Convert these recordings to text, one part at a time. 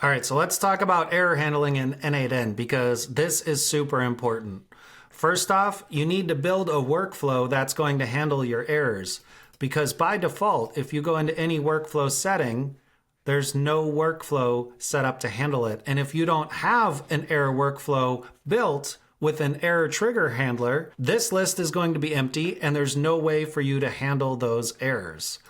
All right, so let's talk about error handling in N8N because this is super important. First off, you need to build a workflow that's going to handle your errors because by default, if you go into any workflow setting, there's no workflow set up to handle it. And if you don't have an error workflow built with an error trigger handler, this list is going to be empty and there's no way for you to handle those errors.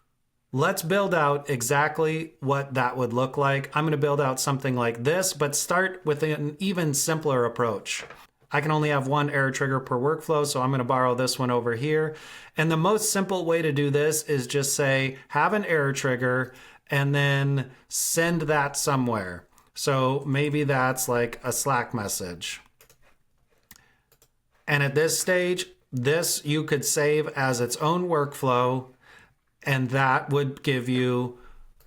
Let's build out exactly what that would look like. I'm going to build out something like this, but start with an even simpler approach. I can only have one error trigger per workflow, so I'm going to borrow this one over here. And the most simple way to do this is just say, have an error trigger, and then send that somewhere. So maybe that's like a Slack message. And at this stage, this you could save as its own workflow, and that would give you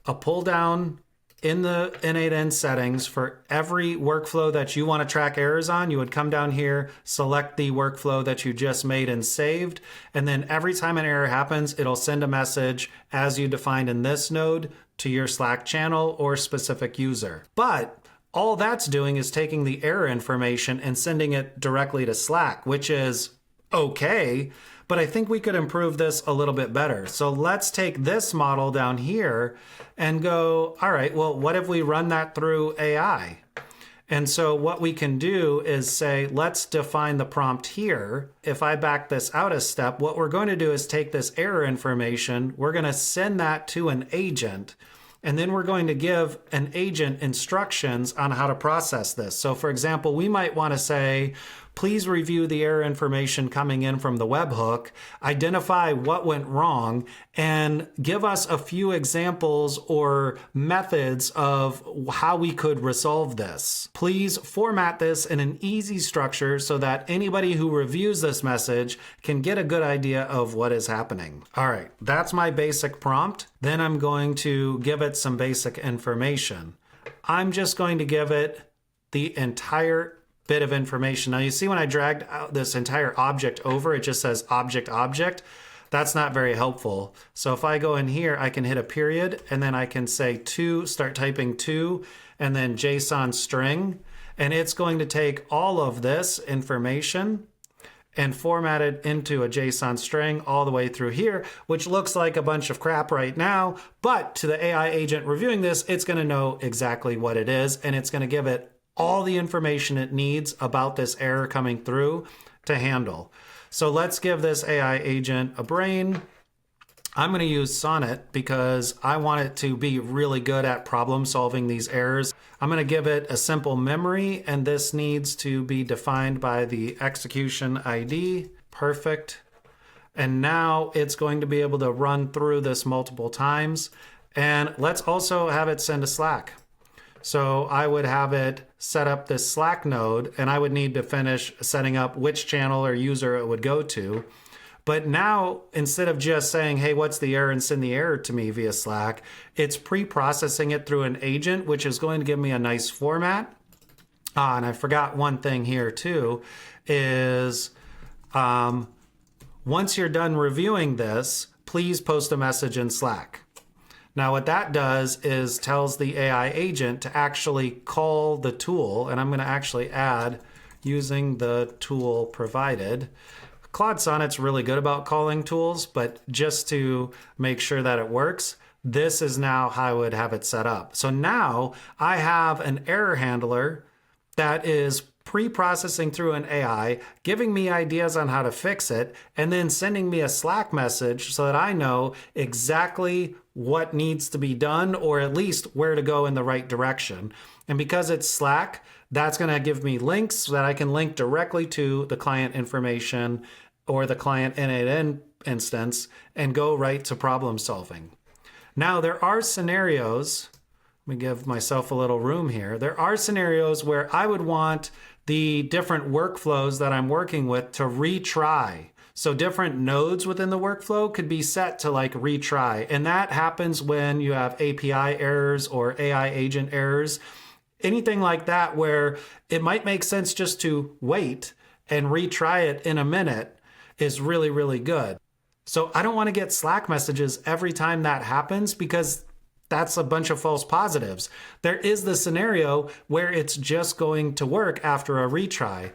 a pull down in the N8N settings for every workflow that you want to track errors on. You would come down here, select the workflow that you just made and saved, and then every time an error happens, it'll send a message as you defined in this node to your Slack channel or specific user. But all that's doing is taking the error information and sending it directly to Slack, which is okay, but I think we could improve this a little bit better. So let's take this model down here and go, all right, well, what if we run that through AI? And so what we can do is say, let's define the prompt here. If I back this out a step, what we're going to do is take this error information, we're going to send that to an agent, and then we're going to give an agent instructions on how to process this. So for example, we might want to say, please review the error information coming in from the webhook, identify what went wrong, and give us a few examples or methods of how we could resolve this. Please format this in an easy structure so that anybody who reviews this message can get a good idea of what is happening. All right, that's my basic prompt. Then I'm going to give it some basic information. I'm just going to give it the entire bit of information. Now you see when I dragged out this entire object over, it just says object, object. That's not very helpful. So if I go in here, I can hit a period and then I can say to, start typing to, and then JSON string. And it's going to take all of this information and format it into a JSON string all the way through here, which looks like a bunch of crap right now. But to the AI agent reviewing this, it's going to know exactly what it is, and it's going to give it all the information it needs about this error coming through to handle. So let's give this AI agent a brain. I'm going to use Sonnet because I want it to be really good at problem solving these errors. I'm going to give it a simple memory, and this needs to be defined by the execution ID. Perfect. And now it's going to be able to run through this multiple times. And let's also have it send a Slack. So I would have it set up this Slack node, and I would need to finish setting up which channel or user it would go to. But now, instead of just saying, hey, what's the error, and send the error to me via Slack, it's pre-processing it through an agent, which is going to give me a nice format. And I forgot one thing here too, is once you're done reviewing this, please post a message in Slack. Now what that does is tells the AI agent to actually call the tool, and I'm going to actually add using the tool provided. Claude Sonnet's really good about calling tools, but just to make sure that it works, this is now how I would have it set up. So now I have an error handler that is pre-processing through an AI, giving me ideas on how to fix it, and then sending me a Slack message so that I know exactly what needs to be done, or at least where to go in the right direction. And because it's Slack, that's going to give me links so that I can link directly to the client information or the client N8N instance and go right to problem solving. Now, there are scenarios, let me give myself a little room here. There are scenarios where I would want the different workflows that I'm working with to retry. So different nodes within the workflow could be set to like retry. And that happens when you have API errors or AI agent errors, anything like that, where it might make sense just to wait and retry it in a minute is really, really good. So I don't want to get Slack messages every time that happens because that's a bunch of false positives. There is the scenario where it's just going to work after a retry.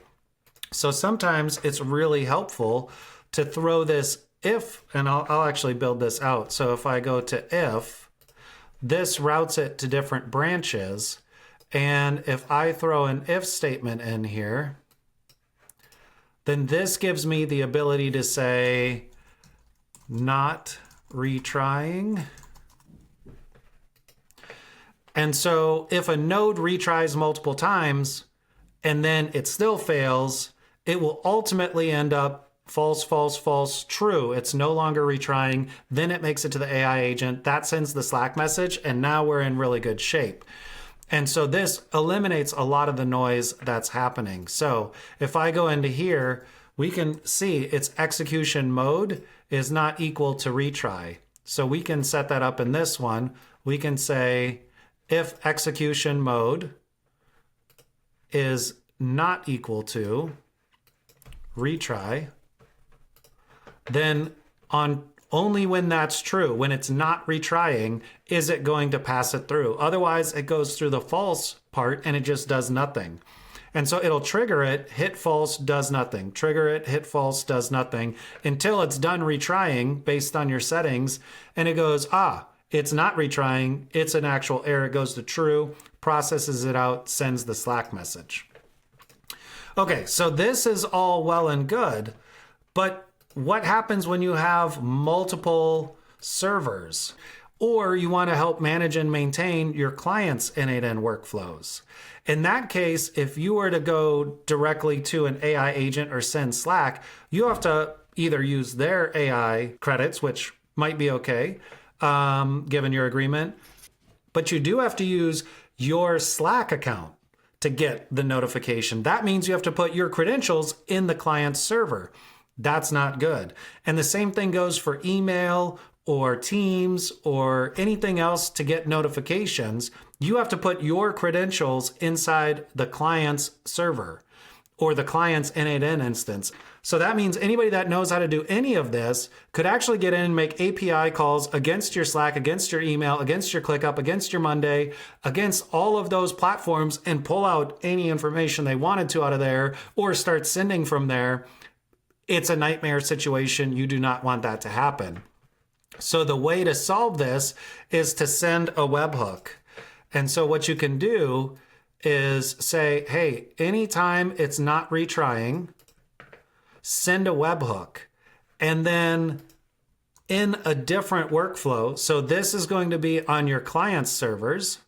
So sometimes it's really helpful to throw this if, and I'll actually build this out. So if I go to if, this routes it to different branches. And if I throw an if statement in here, then this gives me the ability to say not retrying. And so if a node retries multiple times and then it still fails, it will ultimately end up false, false, false, true. It's no longer retrying. Then it makes it to the AI agent. That sends the Slack message, and now we're in really good shape. And so this eliminates a lot of the noise that's happening. So if I go into here, we can see its execution mode is not equal to retry. So we can set that up in this one. We can say if execution mode is not equal to retry, then on only when that's true, when it's not retrying, is it going to pass it through. Otherwise, it goes through the false part and it just does nothing. And so it'll trigger it, hit false, does nothing. Trigger it, hit false, does nothing, until it's done retrying based on your settings. And it goes, it's not retrying, it's an actual error. It goes to true, processes it out, sends the Slack message. Okay, so this is all well and good, but what happens when you have multiple servers, or you want to help manage and maintain your client's N8N workflows? In that case, if you were to go directly to an AI agent or send Slack, you have to either use their AI credits, which might be okay, given your agreement, but you do have to use your Slack account to get the notification. That means you have to put your credentials in the client's server. That's not good. And the same thing goes for email or Teams or anything else to get notifications. You have to put your credentials inside the client's server or the client's N8N instance. So that means anybody that knows how to do any of this could actually get in and make API calls against your Slack, against your email, against your ClickUp, against your Monday, against all of those platforms and pull out any information they wanted to out of there or start sending from there. It's a nightmare situation. You do not want that to happen. So the way to solve this is to send a webhook. And so what you can do is say, hey, anytime it's not retrying, send a webhook. And then in a different workflow, so this is going to be on your client's servers.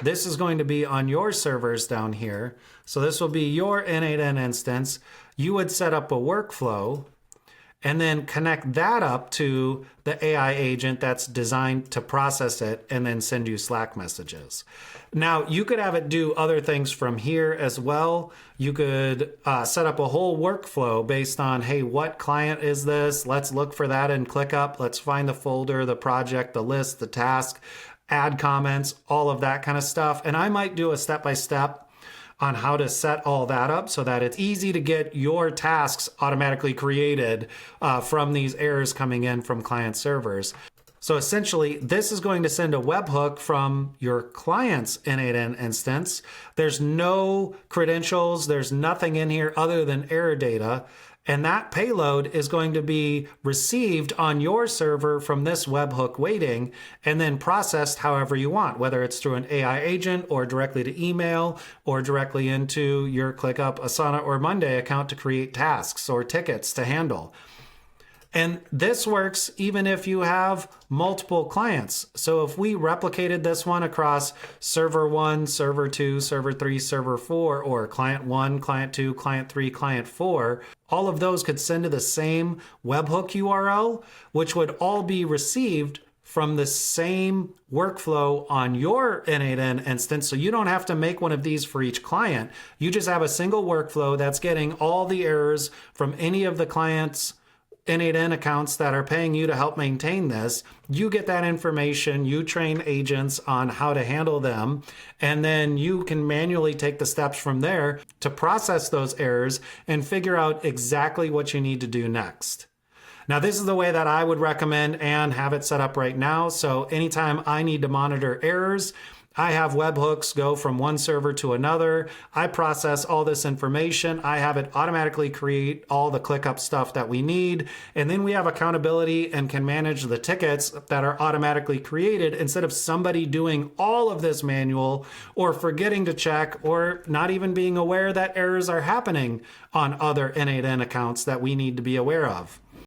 This is going to be on your servers down here. So this will be your N8N instance. You would set up a workflow and then connect that up to the AI agent that's designed to process it and then send you Slack messages. Now, you could have it do other things from here as well. You could set up a whole workflow based on, hey, what client is this? Let's look for that in ClickUp. Let's find the folder, the project, the list, the task, add comments, all of that kind of stuff. And I might do a step-by-step on how to set all that up so that it's easy to get your tasks automatically created from these errors coming in from client servers. So essentially, this is going to send a webhook from your client's N8N instance. There's no credentials. There's nothing in here other than error data. And that payload is going to be received on your server from this webhook waiting and then processed however you want, whether it's through an AI agent or directly to email or directly into your ClickUp, Asana, or Monday account to create tasks or tickets to handle. And this works even if you have multiple clients. So if we replicated this one across server 1, server 2, server 3, server 4, or client 1, client 2, client 3, client 4, all of those could send to the same webhook URL, which would all be received from the same workflow on your N8N instance. So you don't have to make one of these for each client. You just have a single workflow that's getting all the errors from any of the clients' N8N accounts that are paying you to help maintain this. You get that information, you train agents on how to handle them, and then you can manually take the steps from there to process those errors and figure out exactly what you need to do next. Now, this is the way that I would recommend and have it set up right now. So anytime I need to monitor errors, I have webhooks go from one server to another. I process all this information. I have it automatically create all the ClickUp stuff that we need. And then we have accountability and can manage the tickets that are automatically created instead of somebody doing all of this manual or forgetting to check or not even being aware that errors are happening on other N8N accounts that we need to be aware of.